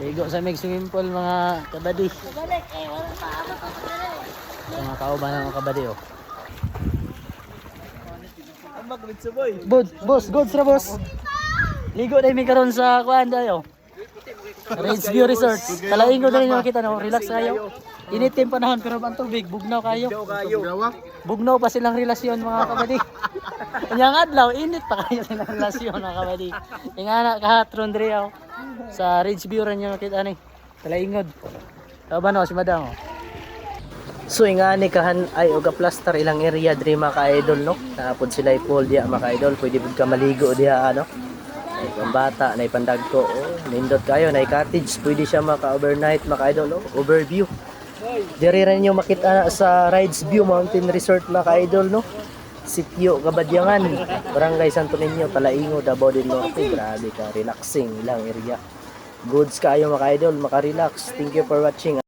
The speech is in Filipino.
Ligo sa mig swimming pool mga kabady. Mga kauban ng mga kabady oh. Boss, goods ra boss. Ligo na mi karon sa kuan dayo. Range View Resort. Talaingo na ninyo makita no, relax kayo. Initim panahon pero ang tubig bugnaw kayo. Bugnaw pa silang relasyon mga kabady. Kanyang adlaw init pa kayo silang relasyon mga kabady. Ingana kahatron diri oh. Sa Ridge View ran niyo makita ni. Talaingod. Kauban no si Madam. So ingani kahan ay og plaster ilang area diri mga ka-idol no. Napod sila pool diha mga ka-idol, pwede pud ka maligo diha ano. Ay pambata, nay pandagko, oh, nindot kayo, nay cottage, pwede siya maka-overnight mga ka-idol, oh, overview. Diri rin niyo makita sa Rides View Mountain Resort mga ka-idol no. Sitio Kabadyangan, Barangay Santo Niño, Talaingo, Davao del Norte. Grabe ka, relaxing lang area. Goods kayo mga ka-idol, maka-relax. Thank you for watching.